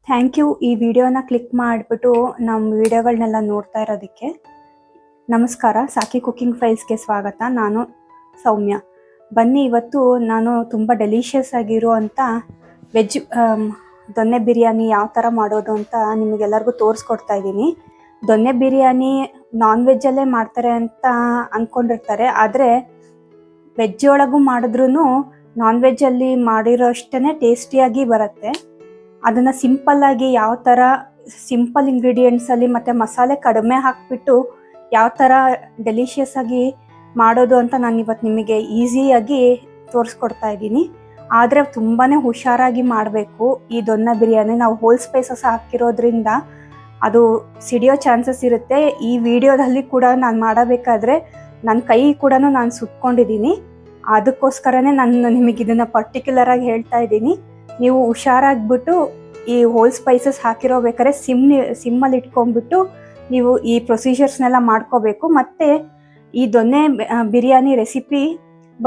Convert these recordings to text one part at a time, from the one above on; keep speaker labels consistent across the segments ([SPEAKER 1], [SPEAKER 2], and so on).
[SPEAKER 1] Thank you ಈ ವಿಡಿಯೋನ click ಮಾಡಿಬಿಟ್ಟು ನಮ್ಮ ವಿಡಿಯೋಗಳನ್ನೆಲ್ಲ ನೋಡ್ತಾ ಇರೋದಕ್ಕೆ. ನಮಸ್ಕಾರ, ಸಾಕಿ ಕುಕಿಂಗ್ ಫೈಲ್ಸ್ಗೆ ಸ್ವಾಗತ. ನಾನು ಸೌಮ್ಯ. ಬನ್ನಿ, ಇವತ್ತು ನಾನು ತುಂಬ ಡೆಲಿಷಿಯಸ್ ಆಗಿರುವಂಥ ವೆಜ್ ದೊನ್ನೆ ಬಿರಿಯಾನಿ ಯಾವ ಥರ ಮಾಡೋದು ಅಂತ ನಿಮಗೆಲ್ಲರಿಗೂ ತೋರಿಸ್ಕೊಡ್ತಾ ಇದ್ದೀನಿ. ದೊನ್ನೆ ಬಿರಿಯಾನಿ ನಾನ್ ವೆಜ್ಜಲ್ಲೇ ಮಾಡ್ತಾರೆ ಅಂತ ಅಂದ್ಕೊಂಡಿರ್ತಾರೆ, ಆದರೆ ವೆಜ್ ಒಳಗೂ ಮಾಡಿದ್ರೂ ನಾನ್ ವೆಜ್ಜಲ್ಲಿ ಮಾಡಿರೋ ಅಷ್ಟೇ ಟೇಸ್ಟಿಯಾಗಿ ಬರುತ್ತೆ. ಅದನ್ನು ಸಿಂಪಲ್ಲಾಗಿ ಯಾವ ಥರ ಸಿಂಪಲ್ ಇಂಗ್ರೀಡಿಯೆಂಟ್ಸಲ್ಲಿ ಮತ್ತು ಮಸಾಲೆ ಕಡಿಮೆ ಹಾಕಿಬಿಟ್ಟು ಯಾವ ಥರ ಡೆಲಿಷಿಯಸ್ ಆಗಿ ಮಾಡೋದು ಅಂತ ನಾನು ಇವತ್ತು ನಿಮಗೆ ಈಸಿಯಾಗಿ ತೋರಿಸ್ಕೊಡ್ತಾ ಇದ್ದೀನಿ. ಆದರೆ ತುಂಬಾ ಹುಷಾರಾಗಿ ಮಾಡಬೇಕು. ಈ ದೊನ್ನೆ ಬಿರಿಯಾನಿ ನಾವು ಹೋಲ್ ಸ್ಪೈಸಸ್ ಹಾಕಿರೋದ್ರಿಂದ ಅದು ಸಿಡಿಯೋ ಚಾನ್ಸಸ್ ಇರುತ್ತೆ. ಈ ವಿಡಿಯೋದಲ್ಲಿ ಕೂಡ ನಾನು ಮಾಡಬೇಕಾದ್ರೆ ನನ್ನ ಕೈ ಕೂಡ ನಾನು ಸುಟ್ಕೊಂಡಿದ್ದೀನಿ. ಅದಕ್ಕೋಸ್ಕರನೇ ನಾನು ನಿಮಗೆ ಇದನ್ನು ಪರ್ಟಿಕ್ಯುಲರಾಗಿ ಹೇಳ್ತಾ ಇದ್ದೀನಿ. ನೀವು ಹುಷಾರಾಗಿಬಿಟ್ಟು ಈ ಹೋಲ್ ಸ್ಪೈಸಸ್ ಹಾಕಿರೋಬೇಕಾದ್ರೆ ಸಿಮ್ಮಲ್ಲಿ ಇಟ್ಕೊಂಡ್ಬಿಟ್ಟು ನೀವು ಈ ಪ್ರೊಸೀಜರ್ಸ್ನೆಲ್ಲ ಮಾಡ್ಕೋಬೇಕು. ಮತ್ತು ಈ ದೊನ್ನೆ ಬಿರಿಯಾನಿ ರೆಸಿಪಿ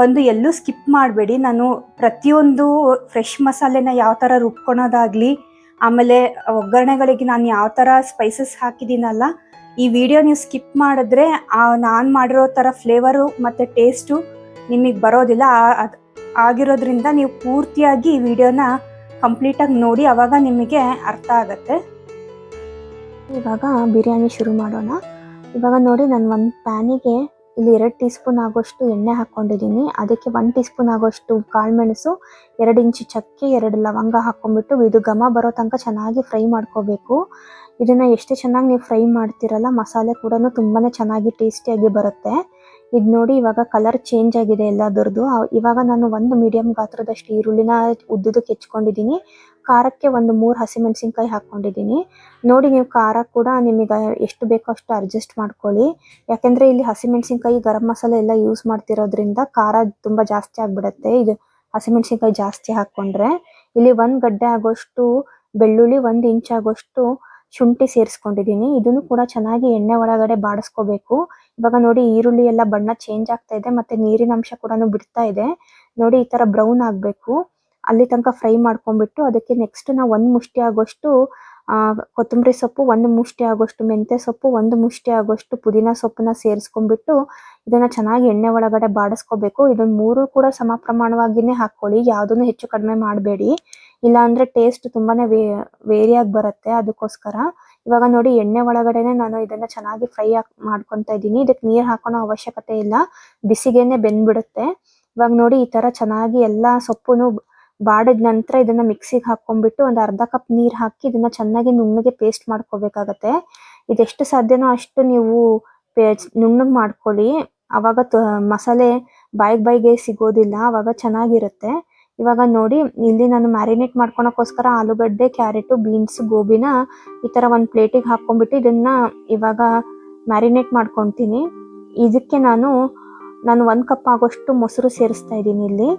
[SPEAKER 1] ಬಂದು ಎಲ್ಲೂ ಸ್ಕಿಪ್ ಮಾಡಬೇಡಿ. ನಾನು ಪ್ರತಿಯೊಂದು ಫ್ರೆಶ್ ಮಸಾಲೆನ ಯಾವ ಥರ ರುಬ್ಕೊಳೋದಾಗಲಿ, ಆಮೇಲೆ ಒಗ್ಗರಣೆಗಳಿಗೆ ನಾನು ಯಾವ ಥರ ಸ್ಪೈಸಸ್ ಹಾಕಿದ್ದೀನಲ್ಲ, ಈ ವಿಡಿಯೋ ನೀವು ಸ್ಕಿಪ್ ಮಾಡಿದ್ರೆ ನಾನು ಮಾಡಿರೋ ಥರ ಫ್ಲೇವರು ಮತ್ತು ಟೇಸ್ಟು ನಿಮಗೆ ಬರೋದಿಲ್ಲ. ಆಗಿರೋದ್ರಿಂದ ನೀವು ಪೂರ್ತಿಯಾಗಿ ಈ ವಿಡಿಯೋನ ಕಂಪ್ಲೀಟಾಗಿ ನೋಡಿ, ಆವಾಗ ನಿಮಗೆ ಅರ್ಥ ಆಗುತ್ತೆ.
[SPEAKER 2] ಇವಾಗ ಬಿರಿಯಾನಿ ಶುರು ಮಾಡೋಣ. ಇವಾಗ ನೋಡಿ, ನಾನು ಒಂದು ಪ್ಯಾನಿಗೆ ಇಲ್ಲಿ 2 ಟೀ ಸ್ಪೂನ್ ಆಗೋಷ್ಟು ಎಣ್ಣೆ ಹಾಕ್ಕೊಂಡಿದ್ದೀನಿ. ಅದಕ್ಕೆ 1 ಟೀ ಸ್ಪೂನ್ ಆಗೋಷ್ಟು ಕಾಳುಮೆಣಸು, 2 ಇಂಚು ಚಕ್ಕೆ, 2 ಲವಂಗ ಹಾಕ್ಕೊಂಡ್ಬಿಟ್ಟು ಇದು ಘಮ ಬರೋ ತನಕ ಚೆನ್ನಾಗಿ ಫ್ರೈ ಮಾಡ್ಕೋಬೇಕು. ಇದನ್ನು ಎಷ್ಟು ಚೆನ್ನಾಗಿ ನೀವು ಫ್ರೈ ಮಾಡ್ತೀರಲ್ಲ, ಮಸಾಲೆ ಕೂಡ ತುಂಬಾ ಚೆನ್ನಾಗಿ ಟೇಸ್ಟಿಯಾಗಿ ಬರುತ್ತೆ. ಇದು ನೋಡಿ, ಇವಾಗ ಕಲರ್ ಚೇಂಜ್ ಆಗಿದೆ ಎಲ್ಲದರದ್ದು. ಇವಾಗ ನಾನು 1 ಮೀಡಿಯಮ್ ಗಾತ್ರದಷ್ಟು ಈರುಳ್ಳಿನ ಉದ್ದುದಕ್ಕೆ ಹೆಚ್ಕೊಂಡಿದ್ದೀನಿ. ಖಾರಕ್ಕೆ 3 ಹಸಿಮೆಣಸಿನ್ಕಾಯಿ ಹಾಕ್ಕೊಂಡಿದ್ದೀನಿ. ನೋಡಿ, ನೀವು ಖಾರ ಕೂಡ ನಿಮಗೆ ಎಷ್ಟು ಬೇಕೋ ಅಷ್ಟು ಅಡ್ಜಸ್ಟ್ ಮಾಡ್ಕೊಳ್ಳಿ. ಯಾಕೆಂದರೆ ಇಲ್ಲಿ ಹಸಿಮೆಣಸಿನ್ಕಾಯಿ, ಗರಂ ಮಸಾಲೆ ಎಲ್ಲ ಯೂಸ್ ಮಾಡ್ತಿರೋದ್ರಿಂದ ಖಾರ ತುಂಬ ಜಾಸ್ತಿ ಆಗಿಬಿಡುತ್ತೆ ಇದು ಹಸಿಮೆಣಸಿನ್ಕಾಯಿ ಜಾಸ್ತಿ ಹಾಕ್ಕೊಂಡ್ರೆ. ಇಲ್ಲಿ 1 ಗಡ್ಡೆ ಆಗೋಷ್ಟು ಬೆಳ್ಳುಳ್ಳಿ, 1 ಇಂಚ್ ಆಗೋಷ್ಟು ಶುಂಠಿ ಸೇರಿಸ್ಕೊಂಡಿದ್ದೀನಿ. ಇದನ್ನು ಕೂಡ ಚೆನ್ನಾಗಿ ಎಣ್ಣೆ ಒಳಗಡೆ ಬಾಡಿಸ್ಕೋಬೇಕು. ಇವಾಗ ನೋಡಿ, ಈರುಳ್ಳಿ ಎಲ್ಲ ಬಣ್ಣ ಚೇಂಜ್ ಆಗ್ತಾ ಇದೆ ಮತ್ತು ನೀರಿನ ಅಂಶ ಕೂಡ ಬಿಡ್ತಾ ಇದೆ. ನೋಡಿ, ಈ ಥರ ಬ್ರೌನ್ ಆಗಬೇಕು. ಅಲ್ಲಿ ತನಕ ಫ್ರೈ ಮಾಡ್ಕೊಂಡ್ಬಿಟ್ಟು ಅದಕ್ಕೆ ನೆಕ್ಸ್ಟ್ ನಾವು 1 ಮುಷ್ಟಿ ಆಗೋಷ್ಟು ಕೊತ್ತಂಬರಿ ಸೊಪ್ಪು, 1 ಮುಷ್ಟಿ ಆಗೋಷ್ಟು ಮೆಂತ್ಯ ಸೊಪ್ಪು, 1 ಮುಷ್ಟಿ ಆಗೋಷ್ಟು ಪುದೀನ ಸೊಪ್ಪನ್ನ ಸೇರಿಸ್ಕೊಂಡ್ಬಿಟ್ಟು ಇದನ್ನು ಚೆನ್ನಾಗಿ ಎಣ್ಣೆ ಒಳಗಡೆ ಬಾಡಿಸ್ಕೋಬೇಕು. ಇದನ್ನು 3 ಕೂಡ ಸಮ ಪ್ರಮಾಣವಾಗಿಯೇ ಹಾಕ್ಕೊಳ್ಳಿ, ಯಾವುದನ್ನು ಹೆಚ್ಚು ಕಡಿಮೆ ಮಾಡಬೇಡಿ. ಇಲ್ಲಾಂದರೆ ಟೇಸ್ಟ್ ತುಂಬಾ ವೇರಿಯಾಗಿ ಬರುತ್ತೆ. ಅದಕ್ಕೋಸ್ಕರ ಇವಾಗ ನೋಡಿ, ಎಣ್ಣೆ ಒಳಗಡೆನೆ ನಾನು ಇದನ್ನು ಚೆನ್ನಾಗಿ ಫ್ರೈ ಮಾಡ್ಕೊತಾ ಇದ್ದೀನಿ. ಇದಕ್ಕೆ ನೀರು ಹಾಕೋಣ ಅವಶ್ಯಕತೆ ಇಲ್ಲ, ಬಿಸಿಗೇನೆ ಬೆಂದ್ಬಿಡುತ್ತೆ. ಇವಾಗ ನೋಡಿ, ಈ ಥರ ಚೆನ್ನಾಗಿ ಎಲ್ಲ ಸೊಪ್ಪು ಬಾಡಿದ ನಂತರ ಇದನ್ನು ಮಿಕ್ಸಿಗೆ ಹಾಕ್ಕೊಂಡ್ಬಿಟ್ಟು 1 ಅರ್ಧ ಕಪ್ ನೀರು ಹಾಕಿ ಇದನ್ನು ಚೆನ್ನಾಗಿ ನುಣ್ಣಗೆ ಪೇಸ್ಟ್ ಮಾಡ್ಕೋಬೇಕಾಗತ್ತೆ. ಇದೆಷ್ಟು ಸಾಧ್ಯನೋ ಅಷ್ಟು ನೀವು ನುಣ್ಣಗೆ ಮಾಡ್ಕೊಳ್ಳಿ, ಆವಾಗ ಮಸಾಲೆ ಬಾಯಿಗೆ ಸಿಗೋದಿಲ್ಲ, ಆವಾಗ ಚೆನ್ನಾಗಿರುತ್ತೆ. ಇವಾಗ ನೋಡಿ, ಇಲ್ಲಿ ನಾನು ಮ್ಯಾರಿನೇಟ್ ಮಾಡ್ಕೊಳಕ್ಕೋಸ್ಕರ ಆಲೂಗಡ್ಡೆ, ಕ್ಯಾರೆಟು, ಬೀನ್ಸ್, ಗೋಬಿನ ಈ ಥರ ಒಂದು ಪ್ಲೇಟಿಗೆ ಹಾಕ್ಕೊಂಡ್ಬಿಟ್ಟು ಇದನ್ನು ಇವಾಗ ಮ್ಯಾರಿನೇಟ್ ಮಾಡ್ಕೊತೀನಿ. ಇದಕ್ಕೆ ನಾನು 1 ಕಪ್ ಆಗೋಷ್ಟು ಮೊಸರು ಸೇರಿಸ್ತಾ ಇದ್ದೀನಿ. ಇಲ್ಲಿ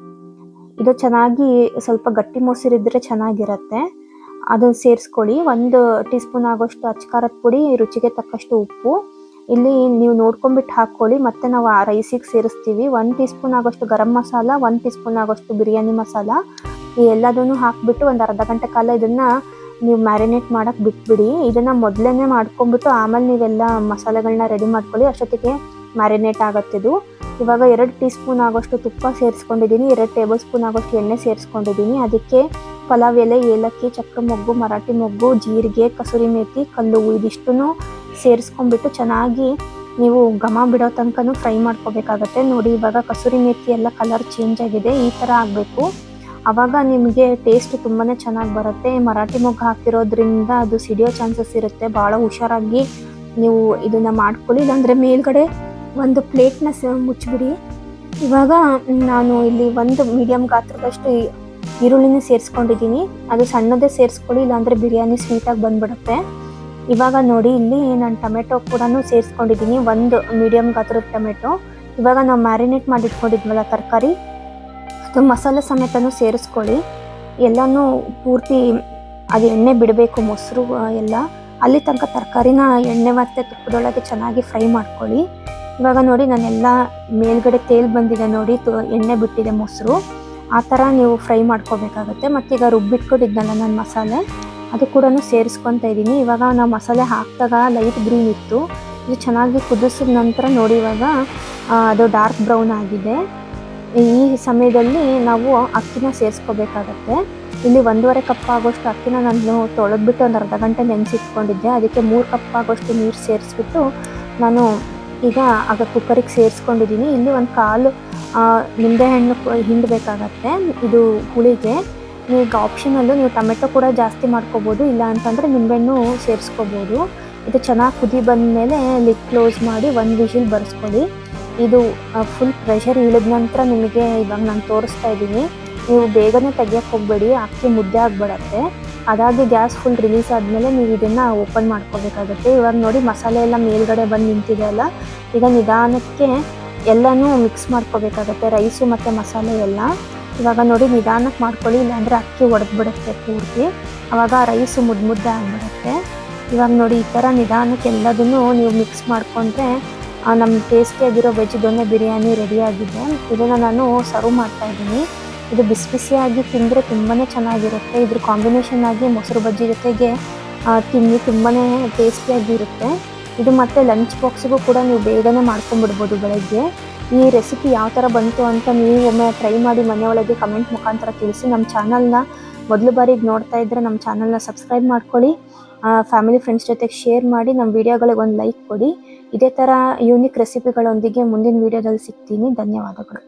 [SPEAKER 2] ಇದು ಚೆನ್ನಾಗಿ ಸ್ವಲ್ಪ ಗಟ್ಟಿ ಮೊಸರಿದ್ದರೆ ಚೆನ್ನಾಗಿರುತ್ತೆ, ಅದನ್ನು ಸೇರಿಸ್ಕೊಳ್ಳಿ. 1 ಟೀ ಸ್ಪೂನ್ ಆಗೋಷ್ಟು ಅಚ್ಕಾರದ ಪುಡಿ, ರುಚಿಗೆ ತಕ್ಕಷ್ಟು ಉಪ್ಪು ಇಲ್ಲಿ ನೀವು ನೋಡ್ಕೊಂಡ್ಬಿಟ್ಟು ಹಾಕ್ಕೊಳ್ಳಿ. ಮತ್ತು ನಾವು ಆ ರೈಸಿಗೆ ಸೇರಿಸ್ತೀವಿ. 1 ಟೀ ಸ್ಪೂನ್ ಆಗೋಷ್ಟು ಗರಂ ಮಸಾಲ, 1 ಟೀ ಸ್ಪೂನ್ ಆಗೋಷ್ಟು ಬಿರಿಯಾನಿ ಮಸಾಲ, ಈ ಎಲ್ಲದನ್ನು ಹಾಕಿಬಿಟ್ಟು 1 ಅರ್ಧ ಗಂಟೆ ಕಾಲ ಇದನ್ನು ನೀವು ಮ್ಯಾರಿನೇಟ್ ಮಾಡೋಕ್ಕೆ ಬಿಟ್ಬಿಡಿ. ಇದನ್ನು ಮೊದಲೇ ಮಾಡ್ಕೊಂಡ್ಬಿಟ್ಟು ಆಮೇಲೆ ನೀವೆಲ್ಲ ಮಸಾಲೆಗಳನ್ನ ರೆಡಿ ಮಾಡ್ಕೊಳ್ಳಿ, ಅಷ್ಟೊತ್ತಿಗೆ ಮ್ಯಾರಿನೇಟ್ ಆಗುತ್ತಿದ್ದು. ಇವಾಗ 2 ಟೀ ಸ್ಪೂನ್ ಆಗೋಷ್ಟು ತುಪ್ಪ ಸೇರಿಸ್ಕೊಂಡಿದ್ದೀನಿ, 2 ಟೇಬಲ್ ಸ್ಪೂನ್ ಆಗೋಷ್ಟು ಎಣ್ಣೆ ಸೇರಿಸ್ಕೊಂಡಿದ್ದೀನಿ. ಅದಕ್ಕೆ ಪಲಾವ್ ಎಲೆ, ಏಲಕ್ಕಿ, ಚಕ್ರ ಮೊಗ್ಗು, ಮರಾಠಿ ಮೊಗ್ಗು, ಜೀರಿಗೆ, ಕಸೂರಿ ಮೇಥಿ, ಕಲ್ಲು ಇದಿಷ್ಟನ್ನು ಸೇರಿಸ್ಕೊಂಡ್ಬಿಟ್ಟು ಚೆನ್ನಾಗಿ ನೀವು ಘಮ ಬಿಡೋ ತನಕ ಫ್ರೈ ಮಾಡ್ಕೋಬೇಕಾಗತ್ತೆ. ನೋಡಿ, ಇವಾಗ ಕಸೂರಿ ಮೇಥಿ ಎಲ್ಲ ಕಲರ್ ಚೇಂಜ್ ಆಗಿದೆ, ಈ ಥರ ಆಗಬೇಕು. ಆವಾಗ ನಿಮಗೆ ಟೇಸ್ಟ್ ತುಂಬಾ ಚೆನ್ನಾಗಿ ಬರುತ್ತೆ. ಮರಾಠಿ ಮೊಗ್ಗು ಹಾಕಿರೋದ್ರಿಂದ ಅದು ಸಿಡಿಯೋ ಚಾನ್ಸಸ್ ಇರುತ್ತೆ, ಭಾಳ ಹುಷಾರಾಗಿ ನೀವು ಇದನ್ನು ಮಾಡ್ಕೊಳ್ಳಿ, ಇಲ್ಲಾಂದರೆ ಮೇಲ್ಗಡೆ ಒಂದು ಪ್ಲೇಟ್ನ ಮುಚ್ಚಿಬಿಡಿ. ಇವಾಗ ನಾನು ಇಲ್ಲಿ 1 ಮೀಡಿಯಮ್ ಗಾತ್ರದಷ್ಟು ಈರುಳ್ಳಿನ ಸೇರಿಸ್ಕೊಂಡಿದ್ದೀನಿ. ಅದು ಸಣ್ಣದೇ ಸೇರಿಸ್ಕೊಳ್ಳಿ, ಇಲ್ಲಾಂದರೆ ಬಿರಿಯಾನಿ ಸ್ವೀಟಾಗಿ ಬಂದ್ಬಿಡುತ್ತೆ. ಇವಾಗ ನೋಡಿ, ಇಲ್ಲಿ ನಾನು ಟೊಮೆಟೊ ಕೂಡ ಸೇರಿಸ್ಕೊಂಡಿದ್ದೀನಿ, 1 ಮೀಡಿಯಮ್ ಗಾತ್ರದ ಟೊಮೆಟೊ. ಇವಾಗ ನಾವು ಮ್ಯಾರಿನೇಟ್ ಮಾಡಿಟ್ಕೊಂಡಿದ್ವಲ್ಲ ತರಕಾರಿ, ಅದು ಮಸಾಲೆ ಸಮೇತನೂ ಸೇರಿಸ್ಕೊಳ್ಳಿ. ಎಲ್ಲನೂ ಪೂರ್ತಿ ಅದು ಎಣ್ಣೆ ಬಿಡಬೇಕು, ಮೊಸರು ಎಲ್ಲ ಅಲ್ಲಿ ತನಕ ತರಕಾರಿನ ಎಣ್ಣೆ ಮತ್ತು ತುಪ್ಪದೊಳಗೆ ಚೆನ್ನಾಗಿ ಫ್ರೈ ಮಾಡ್ಕೊಳ್ಳಿ. ಇವಾಗ ನೋಡಿ, ನಾನೆಲ್ಲ ಮೇಲ್ಗಡೆ ತೇಲ್ ಬಂದಿದೆ ನೋಡಿ, ಎಣ್ಣೆ ಬಿಟ್ಟಿದೆ ಮೊಸರು, ಆ ಥರ ನೀವು ಫ್ರೈ ಮಾಡ್ಕೋಬೇಕಾಗತ್ತೆ. ಮತ್ತು ಈಗ ರುಬ್ಬಿಟ್ಕೊಂಡಿದ್ನಲ್ಲ ನಾನು ಮಸಾಲೆ, ಅದು ಕೂಡ ಸೇರಿಸ್ಕೊತಾ ಇದ್ದೀನಿ. ಇವಾಗ ನಾವು ಮಸಾಲೆ ಹಾಕಿದಾಗ ಲೈಟ್ ಗ್ರೀನ್ ಇತ್ತು, ಇದು ಚೆನ್ನಾಗಿ ಕುದಿಸಿದ ನಂತರ ನೋಡಿ ಇವಾಗ ಅದು ಡಾರ್ಕ್ ಬ್ರೌನ್ ಆಗಿದೆ. ಈ ಸಮಯದಲ್ಲಿ ನಾವು ಅಕ್ಕಿನ ಸೇರಿಸ್ಕೋಬೇಕಾಗತ್ತೆ. ಇಲ್ಲಿ 1.5 ಕಪ್ ಆಗೋಷ್ಟು ಅಕ್ಕಿನ ನಾನು ತೊಳೆದ್ಬಿಟ್ಟು ಒಂದು ಅರ್ಧ ಗಂಟೆ ನೆನೆಸಿಟ್ಕೊಂಡಿದ್ದೆ. ಅದಕ್ಕೆ 3 ಕಪ್ ಆಗೋಷ್ಟು ನೀರು ಸೇರಿಸ್ಬಿಟ್ಟು ನಾನು ಈಗ ಆಗ ಕುಕ್ಕರಿಗೆ ಸೇರಿಸ್ಕೊಂಡಿದ್ದೀನಿ. ಇಲ್ಲಿ ಒಂದು ಕಾಲು ನಿಂಬೆಹಣ್ಣು ಹಿಂಡಬೇಕಾಗತ್ತೆ ಇದು ಹುಳಿಗೆ. ಈಗ ಆಪ್ಷನಲ್ಲು ನೀವು ಟೊಮೆಟೊ ಕೂಡ ಜಾಸ್ತಿ ಮಾಡ್ಕೋಬೋದು, ಇಲ್ಲ ಅಂತಂದರೆ ನಿಂಬೆಹಣ್ಣು ಸೇರಿಸ್ಕೋಬೋದು. ಇದು ಚೆನ್ನಾಗಿ ಕುದಿ ಬಂದಮೇಲೆ ಲಿಡ್ ಕ್ಲೋಸ್ ಮಾಡಿ 1 ವಿಷಿಲ್ ಬರೆಸ್ಕೊಳ್ಳಿ. ಇದು ಫುಲ್ ಪ್ರೆಷರ್ ಇಳಿದ ನಂತರ ನಿಮಗೆ ಇವಾಗ ನಾನು ತೋರಿಸ್ತಾ ಇದ್ದೀನಿ. ನೀವು ಬೇಗನೆ ತೆಗಿಯೋಕ್ಕೆ ಹೋಗಬೇಡಿ, ಅಕ್ಕಿ ಮುದ್ದೆ ಆಗಿಬಿಡತ್ತೆ. ಅದಾಗಿ ಗ್ಯಾಸ್ ಫುಲ್ ರಿಲೀಸ್ ಆದಮೇಲೆ ನೀವು ಇದನ್ನು ಓಪನ್ ಮಾಡ್ಕೋಬೇಕಾಗುತ್ತೆ. ಇವಾಗ ನೋಡಿ ಮಸಾಲೆ ಎಲ್ಲ ಮೇಲ್ಗಡೆ ಬಂದು ನಿಂತಿದೆ ಅಲ್ಲ, ಈಗ ನಿಧಾನಕ್ಕೆ ಎಲ್ಲನೂ ಮಿಕ್ಸ್ ಮಾಡ್ಕೋಬೇಕಾಗತ್ತೆ, ರೈಸು ಮತ್ತು ಮಸಾಲೆ ಎಲ್ಲ. ಇವಾಗ ನೋಡಿ ನಿಧಾನಕ್ಕೆ ಮಾಡ್ಕೊಳ್ಳಿ, ಇಲ್ಲಾಂದರೆ ಅಕ್ಕಿ ಒಡೆದ್ಬಿಡುತ್ತೆ ಪೂರ್ತಿ, ಆವಾಗ ರೈಸು ಮುದ್ದೆ ಆಗಿಬಿಡುತ್ತೆ. ಇವಾಗ ನೋಡಿ ಈ ಥರ ನಿಧಾನಕ್ಕೆ ಎಲ್ಲದನ್ನು ನೀವು ಮಿಕ್ಸ್ ಮಾಡಿಕೊಂಡ್ರೆ ನಮ್ಮ ಟೇಸ್ಟಿಯಾಗಿರೋ ವೆಜ್ ದೊಣ್ಣೆ ಬಿರಿಯಾನಿ ರೆಡಿಯಾಗಿದೆ. ಇದನ್ನು ನಾನು ಸರ್ವ್ ಮಾಡ್ತಾಯಿದ್ದೀನಿ. ಇದು ಬಿಸಿ ಬಿಸಿಯಾಗಿ ತಿಂದರೆ ತುಂಬಾ ಚೆನ್ನಾಗಿರುತ್ತೆ. ಇದ್ರ ಕಾಂಬಿನೇಷನ್ ಆಗಿ ಮೊಸರು ಬಜ್ಜಿ ಜೊತೆಗೆ ತಿನ್ನಿ ತುಂಬಾ ಟೇಸ್ಟಿಯಾಗಿರುತ್ತೆ. ಇದು ಮತ್ತು ಲಂಚ್ ಬಾಕ್ಸಿಗೂ ಕೂಡ ನೀವು ಬೇಗನೆ ಮಾಡ್ಕೊಂಬಿಡ್ಬೋದು ಬೆಳಗ್ಗೆ. ಈ ರೆಸಿಪಿ ಯಾವ ಥರ ಬಂತು ಅಂತ ನೀವು ಒಮ್ಮೆ ಟ್ರೈ ಮಾಡಿ ಮನೆಯೊಳಗೆ ಕಮೆಂಟ್ ಮುಖಾಂತರ ತಿಳಿಸಿ. ನಮ್ಮ ಚಾನಲ್ನ ಮೊದಲು ಬಾರಿಗೆ ನೋಡ್ತಾ ಇದ್ದರೆ ನಮ್ಮ ಚಾನಲ್ನ ಸಬ್ಸ್ಕ್ರೈಬ್ ಮಾಡ್ಕೊಳ್ಳಿ, ಫ್ಯಾಮಿಲಿ ಫ್ರೆಂಡ್ಸ್ ಜೊತೆಗೆ ಶೇರ್ ಮಾಡಿ, ನಮ್ಮ ವಿಡಿಯೋಗಳಿಗೆ ಒಂದು ಲೈಕ್ ಕೊಡಿ. ಇದೇ ಥರ ಯೂನಿಕ್ ರೆಸಿಪಿಗಳೊಂದಿಗೆ ಮುಂದಿನ ವಿಡಿಯೋದಲ್ಲಿ ಸಿಗ್ತೀನಿ. ಧನ್ಯವಾದಗಳು.